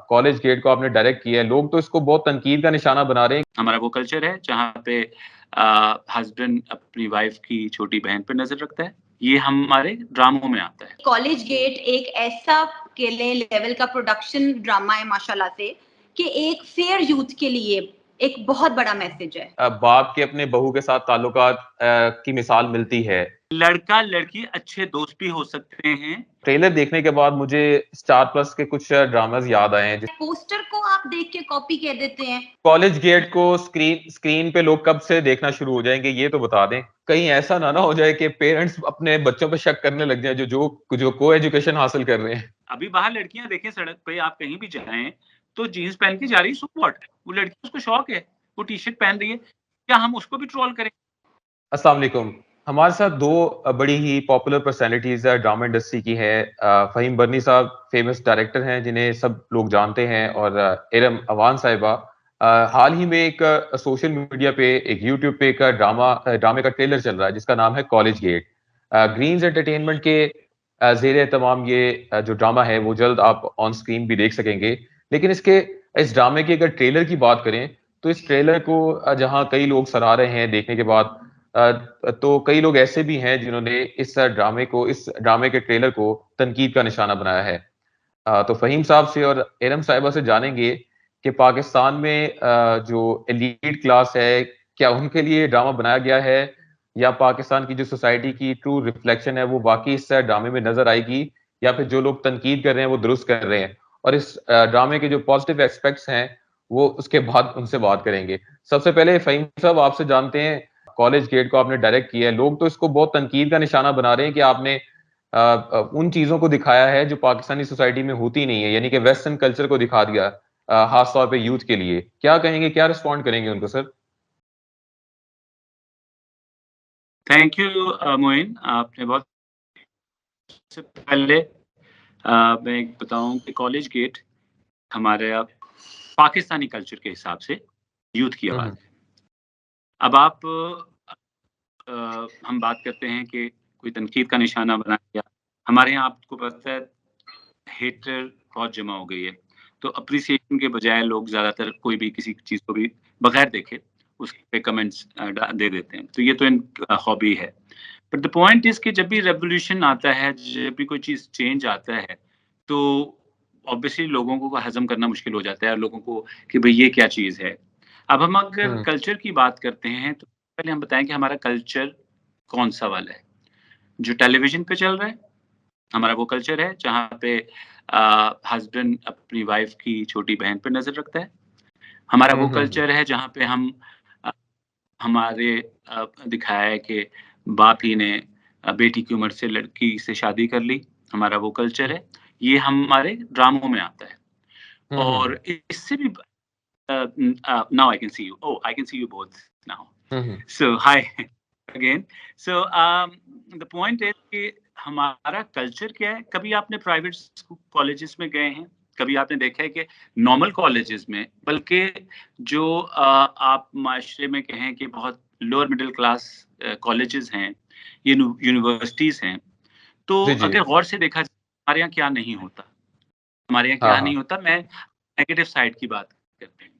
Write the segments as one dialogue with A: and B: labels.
A: College gate को आपने direct किया है, लोग तो इसको बहुत तनकीद का निशाना बना रहे हैं।
B: हमारा वो कल्चर है जहाँ पे हस्बैंड अपनी वाइफ की छोटी बहन पे नजर रखता है। ये हमारे ड्रामों में आता है।
C: कॉलेज गेट एक ऐसा केले लेवल का प्रोडक्शन ड्रामा है माशाल्लाह से कि एक फेयर यूथ के लिए एक बहुत बड़ा मैसेज है।
A: बाप के अपने बहू के साथ ताल्लुकात की मिसाल मिलती है।
B: लड़का लड़की अच्छे दोस्त भी हो सकते हैं।
A: ट्रेलर देखने के बाद मुझे स्टार प्लस के कुछ ड्रामास याद आए हैं।
C: पोस्टर को आप देख के कॉपी कह देते हैं।
A: कॉलेज गेट को स्क्रीन पे लोग कब से देखना शुरू हो जाएंगे ये तो बता दें। कहीं ऐसा ना हो जाए कि पेरेंट्स अपने बच्चों पे शक करने लग जाए जो को एजुकेशन हासिल कर रहे हैं।
B: अभी बाहर लड़कियां देखें, सड़क पे आप कहीं भी जाएं तो जीन्स पहन के जा रही है, सो व्हाट, वो लड़की, उसको शौक है, वो टी शर्ट पहन रही है, क्या हम उसको भी ट्रोल करें?
A: अस्सलाम वालेकुम। हमारे साथ दो बड़ी ही पॉपुलर पर्सनैलिटीज ड्रामा इंडस्ट्री की है। फ़हीम बर्नी साहब फेमस डायरेक्टर हैं जिन्हें सब लोग जानते हैं, और इरम अवान साहिबा हाल ही में एक सोशल मीडिया पे, एक यूट्यूब पे एक ड्रामे का ट्रेलर चल रहा है जिसका नाम है कॉलेज गेट। ग्रीन्स एंटरटेनमेंट के ज़ेर एहतमाम ये जो ड्रामा है वो जल्द आप ऑन स्क्रीन भी देख सकेंगे। लेकिन इस ड्रामे की अगर ट्रेलर की बात करें तो इस ट्रेलर को जहाँ कई लोग सराह रहे हैं देखने के बाद, तो कई लोग ऐसे भी हैं जिन्होंने इस ड्रामे के ट्रेलर को तनकीद का निशाना बनाया है। तो फ़हीम साहब से और इरम साहिबा से जानेंगे कि पाकिस्तान में जो एलीट क्लास है, क्या उनके लिए ड्रामा बनाया गया है, या पाकिस्तान की जो सोसाइटी की ट्रू रिफ्लेक्शन है वो वाकई इस ड्रामे में नजर आएगी, या फिर जो लोग तनकीद कर रहे हैं वो दुरुस्त कर रहे हैं। और इस ड्रामे के जो पॉजिटिव एस्पेक्ट्स हैं वो उसके बाद उनसे बात करेंगे। सबसे पहले फ़हीम साहब आपसे जानते हैं, कॉलेज गेट को आपने डायरेक्ट किया है, लोग तो इसको बहुत तनकीद का निशाना बना रहे हैं कि आपने उन चीजों को दिखाया है जो पाकिस्तानी सोसाइटी में होती नहीं है, यानी कि वेस्टर्न कल्चर को दिखा दिया, खास तौर पे यूथ के लिए। क्या कहेंगे, क्या रिस्पॉन्ड करेंगे उनको सर?
B: थैंक यू मोइन, आपने बहुत, से पहले मैं बताऊं कि कॉलेज गेट हमारे पाकिस्तानी कल्चर के हिसाब से यूथ की आवाज है। अब आप हम बात करते हैं कि कोई तनकीद का निशाना बना दिया, हमारे यहाँ आपको पता है हेटर बहुत जमा हो गई है, तो अप्रिसिएशन के बजाय लोग ज्यादातर कोई भी किसी चीज को भी बगैर देखे उस पे कमेंट्स दे देते हैं, तो ये तो इनका हॉबी है। बट द पॉइंट इज कि जब भी रेवोल्यूशन आता है, जब भी कोई चीज चेंज आता है, तो ऑब्वियसली लोगों को हजम करना मुश्किल हो जाता है, लोगों को कि भाई ये क्या चीज है। अब हम अगर कल्चर की बात करते हैं तो पहले हम बताएं कि हमारा कल्चर कौन सा वाला है। जो टेलीविजन पे चल रहा है हमारा वो कल्चर है जहाँ पे हस्बैंड अपनी वाइफ की छोटी बहन पे नजर रखता है। हमारा वो कल्चर है जहाँ पे हम हमारे दिखाया है कि बाप ही ने बेटी की उम्र से लड़की से शादी कर ली, हमारा वो कल्चर है। ये हमारे ड्रामों में आता है। और इससे भी now I can see you. Oh, I can see you both now. So hi again. So the point is कि हमारा कल्चर क्या है। कभी आपने प्राइवेट कॉलेजेस में गए हैं, कभी आपने देखा है कि नॉर्मल कॉलेजेस में, बल्कि जो आप माशरे में कहें कि बहुत लोअर मिडिल क्लास कॉलेजेस हैं, यूनिवर्सिटीज हैं, तो अगर गौर से देखा जाए हमारे यहाँ क्या नहीं होता, हमारे यहाँ क्या नहीं होता। मैं नेगेटिव साइड की बात करते हैं।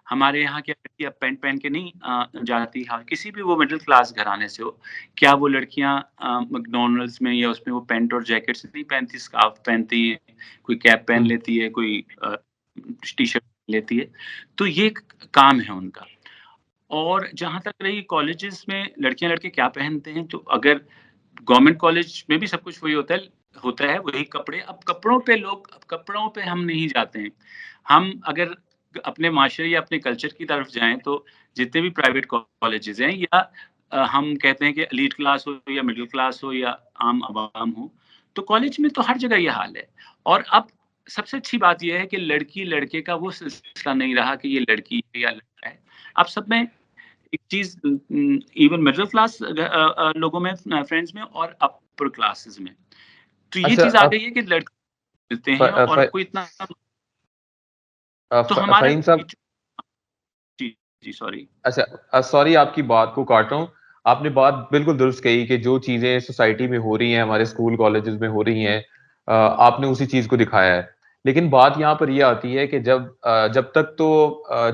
B: हमारे यहाँ क्या लड़कियां पेंट पहन के नहीं जाती, हाँ किसी भी वो मिडिल क्लास घराने से हो, क्या वो लड़कियां मैकडॉनल्ड्स में या उसमें वो पेंट और जैकेट्स नहीं पहनती, स्कार्फ पहनती है, कोई कैप पहन लेती है, कोई टी शर्ट लेती है, तो ये काम है उनका। और जहां तक रही कॉलेजेस में लड़कियां लड़के क्या पहनते हैं, तो अगर गवर्नमेंट कॉलेज में भी सब कुछ वही होता है वही कपड़े। अब कपड़ों पे हम नहीं जाते हैं। हम अगर अपने माशरे या अपने कल्चर की तरफ जाएं तो जितने भी प्राइवेट कॉलेजेस हैं, या हम कहते हैं कि एलीट क्लास हो या मिडिल क्लास हो या आम आवाम हो, तो कॉलेज में तो हर जगह ये हाल है। और अब सबसे अच्छी बात यह है कि लड़की लड़के का वो सिलसिला नहीं रहा कि ये लड़की है या लड़का है। अब सब में एक चीज, इवन मिडिल क्लास लोगों में, फ्रेंड्स में, और अपर क्लासेस में, तो ये चीज आ गई है कि लड़के मिलते हैं और कोई इतना तो हमारे जी सॉरी।
A: अच्छा सॉरी, आपकी बात को काट रहा हूँ। आपने बात बिल्कुल दुरुस्त कही कि जो चीजें सोसाइटी में हो रही हैं, हमारे स्कूल कॉलेजेस में हो रही हैं, आपने उसी चीज को दिखाया है। लेकिन बात यहाँ पर ये आती है कि जब तक तो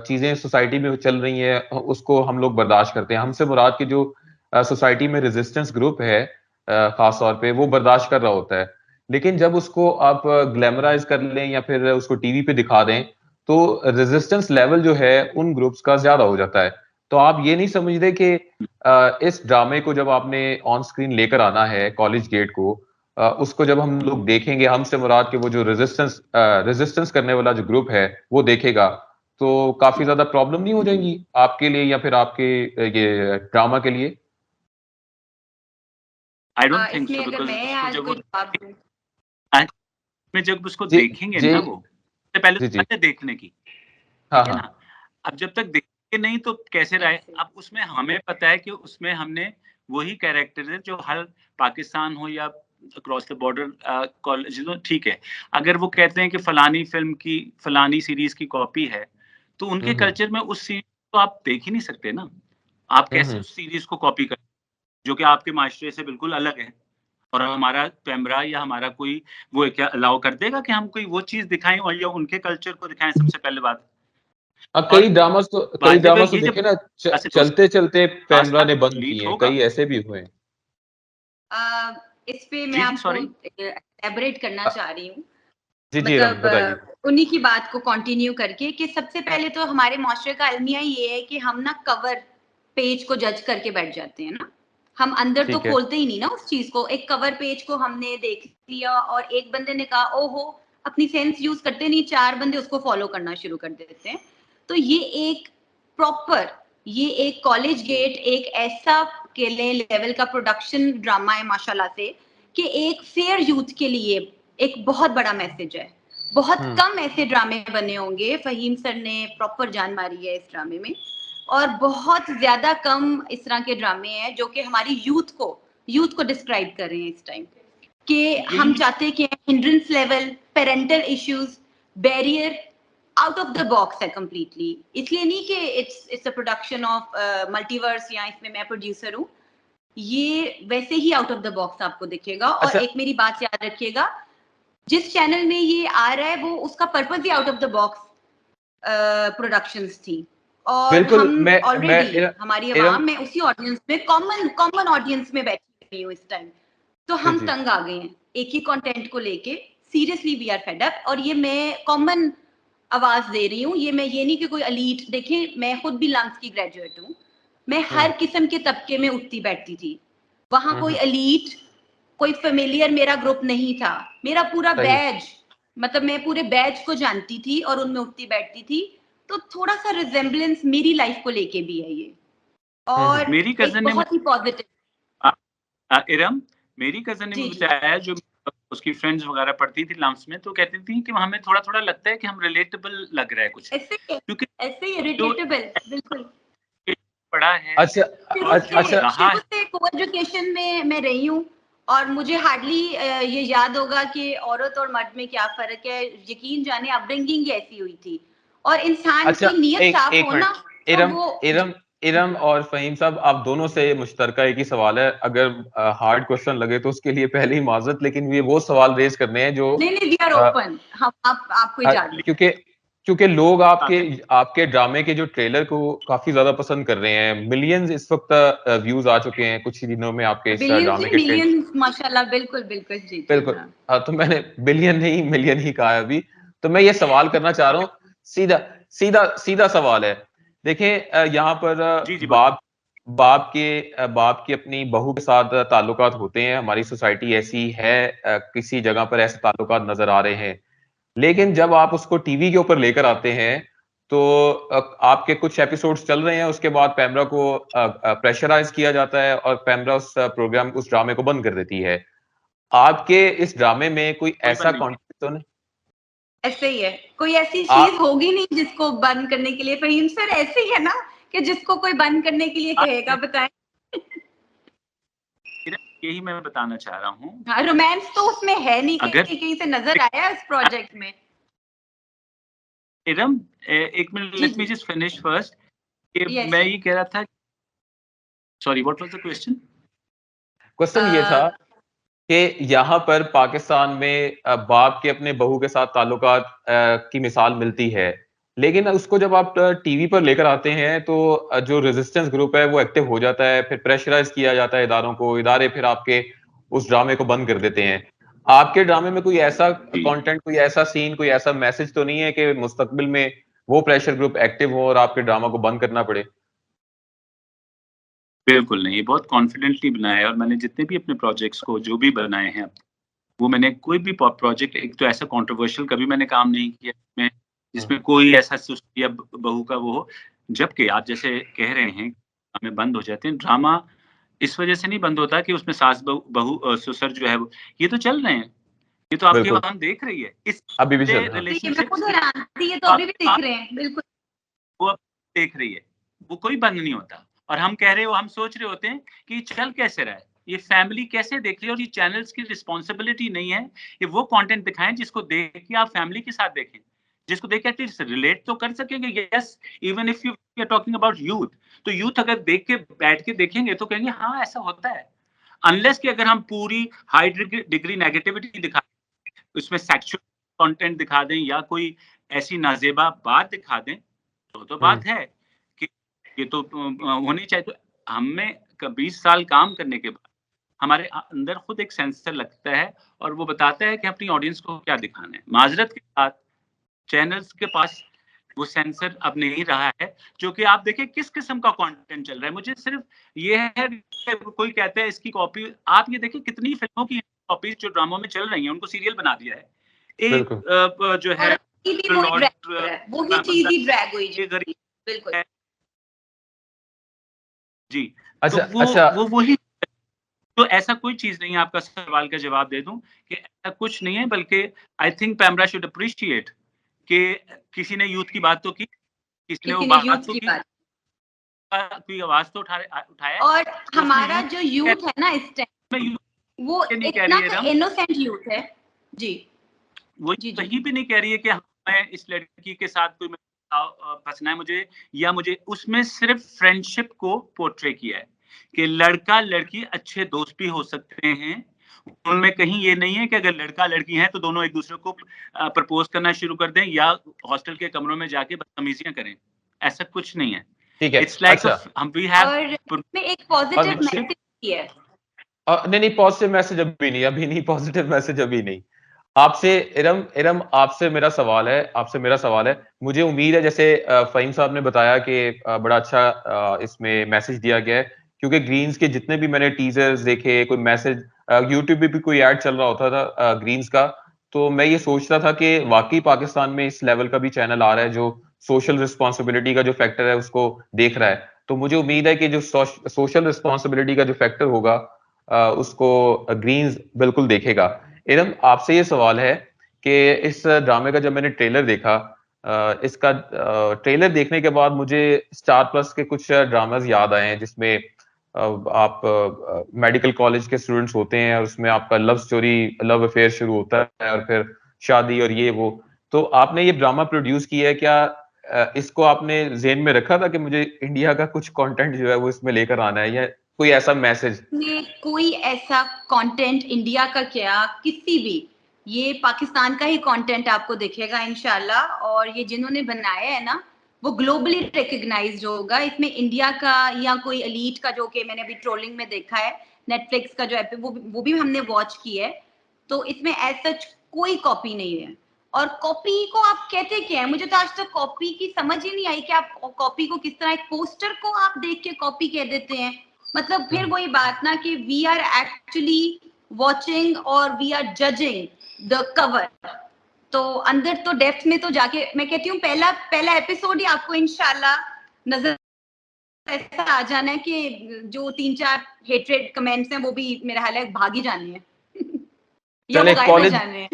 A: चीजें सोसाइटी में चल रही हैं उसको हम लोग बर्दाश्त करते हैं। हमसे मुराद की जो सोसाइटी में रेजिस्टेंस ग्रुप है खास तौर पे वो बर्दाश्त कर रहा होता है। लेकिन जब उसको आप ग्लैमराइज कर लें या फिर उसको टीवी पे दिखा दें तो रेजिस्टेंस लेवल जो है उन ग्रुप्स का ज्यादा हो जाता है। तो आप ये नहीं समझते कि इस ड्रामे को जब आपने ऑन स्क्रीन लेकर आना है कॉलेज गेट को, उसको जब हम लोग देखेंगे, हमसे मुराद के वो जो रेजिस्टेंस करने वाला जो ग्रुप है वो देखेगा, तो काफी ज्यादा प्रॉब्लम नहीं हो जाएंगी आपके लिए या फिर आपके ये ड्रामा के लिए?
B: आई डोंट थिंक
C: इसमें
B: सो,
C: अगर
B: बिकॉज
C: मैं आज कोई जवाब दूं
B: में जब उसको
A: जी
B: देखेंगे
A: जी
B: ना, वो सबसे पहले
A: जी
B: तो
A: जी।
B: बात है देखने की,
A: हाँ
B: ठीक है
A: हाँ।
B: ना। अब जब तक देखेंगे नहीं तो कैसे रहे। अब उसमें हमें पता है कि उसमें हमने वही कैरेक्टर है जो हर पाकिस्तान हो या अक्रॉस द बॉर्डर कॉलेज हो, ठीक है। अगर वो कहते हैं कि फलानी फिल्म की फलानी सीरीज की कॉपी है, तो उनके
A: हम्म
B: कल्चर में उस सीरीज को आप देख ही नहीं सकते ना। आप कैसे
A: हम्म।
B: उस सीरीज को कॉपी कर, जो कि आपके माशरे से बिल्कुल अलग है। और हमारा कैमरा या हमारा कोई वो क्या अलाउ कर देगा कि हम कोई वो चीज दिखाएं और या उनके कल्चर को दिखाएं, सबसे पहले बात।
A: कई
B: और
A: ड्रामास तो कई
B: बाय द वे
A: ड्रामास तो
B: ये जब
A: देखे ना,
B: ऐसे दोस्त
A: चलते चलते
B: खास
A: पैमरा
B: खास
A: ने बंद
B: लीड
A: किए हैं,
B: होगा।
A: कई ऐसे भी हुए हैं।
C: इस पे मैं
B: जी जी,
C: आपको
B: सॉरी।
C: एलैबोरेट करना
A: अ,
C: चाह रही हूँ।
A: जी जी रम
C: मतलब
A: बताइए।
C: उन्हीं की बात को कंटिन्यू करके कि सबसे पहले तो हमारे माशरे का अलमिया ये है कि हम ना कवर पेज को जज करके बैठ जाते हैं ना। हम अंदर तो
A: ठीक है।
C: खोलते ही नहीं ना उस चीज को। एक कवर पेज को हमने देख लिया और एक बंदे ने कहा ओहो, अपनी सेंस यूज करते नहीं, 4 बंदे उसको फॉलो करना शुरू कर देते हैं। तो ये एक प्रॉपर, ये एक कॉलेज गेट एक ऐसा केले लेवल का प्रोडक्शन ड्रामा है माशाल्लाह से, कि एक फेयर यूथ के लिए एक बहुत बड़ा मैसेज है। बहुत
A: हम्म
C: कम ऐसे ड्रामे बने होंगे, फहीम सर ने प्रॉपर जान मारी है इस ड्रामे में, और बहुत ज्यादा कम इस तरह के ड्रामे हैं जो कि हमारी यूथ को डिस्क्राइब कर रहे हैं इस टाइम। कि हम
B: यही
C: चाहते हैं कि hindrance level, parental issues, barrier out of the box है कंप्लीटली। इसलिए नहीं कि it's a production of multiverse या इसमें मैं प्रोड्यूसर हूँ। ये वैसे ही आउट ऑफ द बॉक्स आपको दिखेगा। और
A: अच्छा।
C: एक मेरी बात याद रखिएगा, जिस चैनल में ये आ रहा है वो उसका purpose he out of the box productions थी। और
A: बिल्कुल।
C: हम
A: मैं
C: ऑलरेडी हमारी
A: इरम।
C: आवाम में उसी ऑडियंस में कॉमन ऑडियंस में बैठी रही हूँ इस टाइम। तो
A: जी
C: हम
A: जी।
C: तंग आ गए हैं एक ही कंटेंट को लेके। Seriously we are fed up. और ये मैं कॉमन आवाज दे रही हूँ। ये नहीं कि कोई एलीट, देखें मैं खुद भी लंच की ग्रेजुएट हूँ। मैं
A: हम्म
C: हर किस्म के तबके में उठती बैठती थी। वहां कोई
A: हम्म।
C: एलीट, कोई फेमिलियर मेरा ग्रुप नहीं था। मेरा पूरा
A: सही।
C: बैच, मतलब मैं पूरे बैच को जानती थी और उनमें उठती बैठती थी। तो थोड़ा सा रिजेम्बलेंस मेरी लाइफ को लेके भी है ये। और
B: मेरी
C: एक
B: कजन ने
C: बहुत ही पॉजिटिव।
B: इरम, मेरी कजन ने
C: जी
B: मुझे
C: जी।
B: बताया, जो उसकी फ्रेंड्स वगैरह पढ़ती थी लम्स में, तो कहती थी कि हमें थोड़ा थोड़ा लगता है कि हम रिलेटेबल लग रहा है कुछ,
C: ऐसे ही
B: क्योंकि
C: ऐसे ही
B: जो
C: रिलेटेबल, बिल्कुल।
B: पढ़ा है
A: अच्छा
B: और जो
A: अच्छा।
B: रहा
C: शुरू
B: है।
C: से को एजुकेशन में मैं रही हूँ। और मुझे हार्डली ये याद होगा कि औरत और मर्द में क्या फर्क है। यकीन जाने अपब्रिंगिंग ऐसी हुई थी। और इंसान
A: अच्छा,
C: की नीयत
A: एक
C: साफ
A: एक
C: हो
A: मिनट।
C: ना, तो
A: इरम
C: वो
A: इरम
C: जी।
A: इरम और फहीम साहब, आप दोनों से मुश्तरका एक ही सवाल है। अगर हार्ड क्वेश्चन लगे तो उसके लिए पहले ही माजरत, लेकिन ये वो सवाल रेज करने हैं जो
C: नहीं नहीं, वी आर
A: अ,
C: ओपन। हम आपको इजाजत।
A: क्योंकि क्योंकि लोग आपके
B: आसिफ,
A: आपके ड्रामे के जो ट्रेलर को काफी ज्यादा पसंद कर रहे हैं। मिलियंस इस वक्त व्यूज आ चुके हैं कुछ ही दिनों में आपके इस
C: बिलियंस
A: ड्रामे
C: नहीं,
A: के ट्रेलर।
C: मिलियंस माशाल्लाह। बिल्कुल बिल्कुल, जी जी
A: बिल्कुल।
C: हाँ।
A: हाँ, तो मैंने बिलियन नहीं मिलियन ही कहा है अभी। तो मैं ये सवाल करना चाह रहा हूँ। सीधा सीधा सीधा सवाल है। देखें, यहाँ पर
B: जी जी,
A: बाप बाप की अपनी बहू के साथ ताल्लुकात होते हैं। हमारी सोसाइटी ऐसी है, किसी जगह पर ऐसे ताल्लुकात नजर आ रहे हैं। लेकिन जब आप उसको टीवी के ऊपर लेकर आते हैं तो आपके कुछ एपिसोड्स चल रहे हैं, उसके बाद पैमरा को प्रेशराइज किया जाता है और पैमरा उस प्रोग्राम उस ड्रामे को बंद कर देती है। आपके इस ड्रामे में कोई
B: कोई बात
A: ऐसा
B: नहीं।
A: कॉन्टेक्स्ट तो नहीं?
C: ऐसे ही है। कोई ऐसी चीज
A: आप
C: होगी नहीं जिसको बंद करने के लिए, फहीम सर ऐसे ही है ना, कि जिसको कोई बंद करने के लिए कहेगा, बताएं।
B: यही मैं बताना चाह रहा हूँ।
C: हाँ, रोमांस तो उसमें है नहीं,
B: अगर
C: कहीं कहीं से नजर आया इस प्रोजेक्ट में।
B: इरम, एक मिनट,
C: जी
B: लेट मी
C: जी।
B: Just finish first. कि
C: यस
B: मैं
C: यस।
B: ये कह रहा था, sorry, what was the question?
A: Question ये था कि यहाँ पर पाकिस्तान में बाप के अपने बहू के साथ ताल्लुकात की मिसाल मिलती है। लेकिन उसको जब आप टीवी पर लेकर आते हैं तो जो रेजिस्टेंस ग्रुप है वो एक्टिव हो जाता है, फिर प्रेशराइज़ किया जाता है इदारों को, इदारे फिर आपके उस ड्रामे को बंद कर देते हैं। आपके ड्रामे में कोई ऐसा
B: जी।
A: कंटेंट, कोई ऐसा सीन, कोई ऐसा मैसेज तो नहीं है कि मुस्तकबिल में वो प्रेशर ग्रुप एक्टिव हो और आपके ड्रामा को बंद करना पड़े?
B: बिल्कुल नहीं, ये बहुत कॉन्फिडेंटली बनाया है और मैंने जितने भी अपने प्रोजेक्ट्स को जो भी बनाए हैं, वो मैंने कोई भी प्रोजेक्ट एक तो ऐसा कंट्रोवर्शियल कभी मैंने काम नहीं किया जिसमें
A: हुँ,
B: जिसमें कोई ऐसा सुस्त या बहू का वो हो। जबकि आप जैसे कह रहे हैं, हमें बंद हो जाते हैं, ड्रामा इस वजह से नहीं बंद होता कि उसमें सास बहू बहू ससुर जो है वो ये तो चल रहे हैं, ये तो आपकी
A: बिल्कुल।
B: आवाम देख रही है।
A: अभी भी चल
B: इससे
A: रहा है।
C: तो ये मैं खुद
B: रिलेशनशिप्स
C: हैरान थी, ये तो अभी भी देख रहे हैं, बिल्कुल।
B: वो अब देख रही है, वो कोई बंद नहीं होता और हम कह रहे हो हम सोच रहे होते हैं कि चल कैसे रहा है, ये फैमिली कैसे देख रही है और ये चैनल्स की रिस्पॉन्सिबिलिटी नहीं है, ये वो कंटेंट दिखाएं जिसको देख के आप फैमिली के साथ देखें, जिसको देख के एटलीस्ट रिलेट तो कर सकेंगे। Yes, even if you are talking about youth, तो यूथ अगर देख के बैठ के देखेंगे तो कहेंगे हाँ ऐसा होता है। अनलेस कि अगर हम पूरी हाई डिग्री नेगेटिविटी दिखा, उसमें सेक्सुअल कंटेंट दिखा दें या कोई ऐसी नाजेबा बात दिखा दें, तो
A: हुँ,
B: बात है कि ये तो होनी चाहिए। तो हमें 20 साल काम करने के बाद हमारे अंदर खुद एक सेंसर लगता है और वो बताता है कि अपनी ऑडियंस को क्या दिखाना है। माजरत के साथ चैनल्स के पास वो सेंसर अब नहीं रहा है, जो कि आप देखिए किस किस्म का कंटेंट चल रहा है। मुझे सिर्फ ये है कि कोई कहता है इसकी कॉपी, आप ये देखिए कितनी फिल्मों की कॉपीज जो ड्रामों में चल रही हैं उनको सीरियल बना दिया है। एक
A: बिल्कुल।
B: जो
C: और
B: है
C: अभी भी वही
B: लॉर्ड
C: ड्रैग हो रहा है, वही चीज ही ड्रैग हुई
B: ये
C: जी,
B: गरीब
C: बिल्कुल।
B: है जी, तो
A: अच्छा,
B: वो
A: अच्छा।
B: वो वही। तो ऐसा कोई चीज़ नहीं है, आपका सवाल का जवाब दे दूँ कि ऐसा कुछ नहीं है, बल्कि I think PEMRA should appreciate कि किसी ने यूथ की बात तो की, किसी ने वो
C: किसी ने
B: बात
C: यूथ
B: तो
C: की
B: की,
C: बात,
B: कोई आवाज़ तो उठाया है।
C: और
B: तो उसमें
C: हमारा जो यूथ है ना इस टाइम,
B: में यूथ
C: वो
B: ये नहीं कह
C: इतना
B: रही है रम,
C: इनोसेंट यूथ है जी।
B: वो
C: जी जी।
B: कहीं भी नहीं कह रही है कि मैं इस लड़की के साथ कोई फँसना है मुझे, या मुझे उसमें सिर्फ़ फ्रेंडशिप को पोर्ट्रे किया है कि लड़का-लड़की अच्छे दोस्त भी हो सकते हैं। उनमें कहीं ये नहीं है कि अगर लड़का-लड़की हैं तो दोनों एक-दूसरे को प्रपोज़ करना शुरू कर दें या हॉस्टल के कमरों में जाके बदतमीज़ियाँ करें। ऐसा कुछ नहीं है।
A: ठीक है।
B: इट्स लाइक
A: अच्छा,
B: हम वी हैव
C: और इसमें एक
A: और
C: पॉजिटिव
B: फ्रेंडशिप।
C: मैसेज भी है।
A: नहीं, नहीं, पॉज़िटिव मैसेज अभी नहीं, पॉज़िटिव मैसेज अभी नहीं। आपसे इरम इरम आपसे मेरा सवाल है। मुझे उम्मीद है जैसे फ़हीम साहब ने बताया कि बड़ा अच्छा इसमें मैसेज दिया गया है, क्योंकि ग्रीन्स के जितने भी मैंने टीज़र्स देखे, कोई मैसेज यूट्यूब पे भी कोई ऐड चल रहा होता था ग्रीन्स का, तो मैं ये सोचता था कि वाक़ई पाकिस्तान में इस लेवल का भी चैनल आ रहा है जो सोशल रिस्पॉन्सिबिलिटी का जो फैक्टर है उसको देख रहा है। तो मुझे उम्मीद है कि जो सोशल रिस्पॉन्सिबिलिटी का जो फैक्टर होगा उसको ग्रीन्स बिल्कुल देखेगा। इरम, आपसे ये सवाल है कि इस ड्रामे का जब मैंने ट्रेलर देखा, इसका ट्रेलर देखने के बाद मुझे स्टार प्लस के कुछ ड्रामास याद आए हैं जिसमें आप मेडिकल कॉलेज के स्टूडेंट्स होते हैं और उसमें आपका लव स्टोरी, लव अफेयर शुरू होता है और फिर शादी और ये वो। तो आपने ये ड्रामा प्रोड्यूस किया है, क्या इसको आपने ज़हन में रखा था कि मुझे इंडिया का कुछ कंटेंट जो है वो इसमें लेकर आना है, या कोई ऐसा मैसेज?
C: में कोई ऐसा कंटेंट इंडिया का क्या, किसी भी, ये पाकिस्तान का ही कंटेंट आपको दिखेगा इंशाल्लाह। और ये जिन्होंने बनाया है ना, वो ग्लोबली रिकग्नाइज्ड होगा। इसमें इंडिया का या कोई एलीट का, जो कि मैंने अभी ट्रोलिंग में देखा है, नेटफ्लिक्स का जो वो भी हमने वॉच की है, तो इसमें एज सच कोई कॉपी नहीं है। और कॉपी को आप कहते क्या है, मुझे तो आज तक कॉपी की समझ ही नहीं आई कि आप कॉपी को किस तरह, एक पोस्टर को आप देख के कॉपी कह देते हैं। मतलब फिर वही बात ना कि वी आर एक्चुअली वॉचिंग और we are judging the cover. तो अंदर तो डेप्थ में तो जाके मैं कहती हूँ पहला पहला एपिसोड ही आपको इंशाल्लाह नजर ऐसा आ जाना है कि जो 3-4 हेट्रेड कमेंट्स हैं वो भी मेरा हाल है भाग ही जाने हैं या
A: चले
C: वो गायब हो
A: कॉलेज
C: जाने हैं।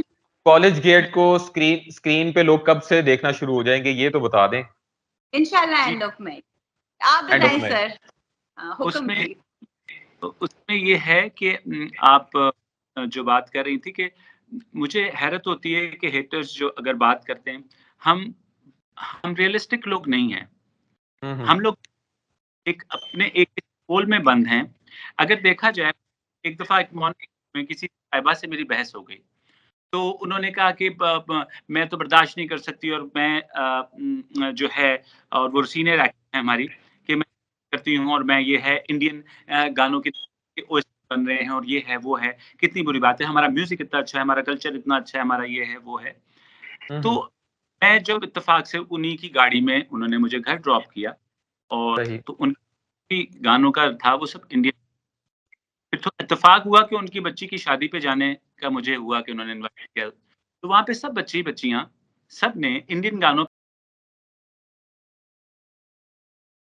A: कॉलेज गेट को स्क्रीन स्क्रीन पे लोग कब से देखना शुरू हो जाएंगे, ये तो बता दें।
C: इंशाल्लाह
B: जी,
C: एंड ऑफ मई। आप
A: एंड ऑफ
C: बताएं
A: मई।
C: सर। हुक्म
B: उसमें
C: प्लीज।
B: तो उसमें ये है कि आप जो बात कर रही थी कि मुझे हैरत होती है कि हेटर्स जो अगर बात करते हैं, हम हम रियलिस्टिक लोग नहीं हैं।
A: हम्म,
B: हम लोग एक अपने एक पोल में बंद हैं। अगर देखा जाए, एक दफ़ा एक मॉर्निंग में किसी साहिबा से मेरी बहस हो गई। तो उन्होंने कहा कि मैं तो बर्दाश्त नहीं कर सकती और मैं जो है और वो सीनियर एक्टर है हमारी कि मैं करती हूँ और मैं ये है इंडियन गानों के ओएसटी बन रहे हैं और ये है, वो है। कितनी बुरी बात है, हमारा म्यूज़िक इतना अच्छा है, हमारा कल्चर इतना अच्छा है, हमारा ये है, वो है।
A: हुँ,
B: तो
A: हुँ।
B: मैं जब इत्तेफ़ाक से उन्हीं की गाड़ी में उन्होंने मुझे घर ड्रॉप किया और
A: सही।
B: तो उनकी गानों का था वो सब इंडियन। फिर तो इत्तेफ़ाक हुआ कि उनकी बच्ची की शादी पे जाने का मुझे हुआ कि उन्होंने इनवाइट किया। तो वहाँ पे सब बच्चे-बच्चियाँ सब ने इंडियन गानों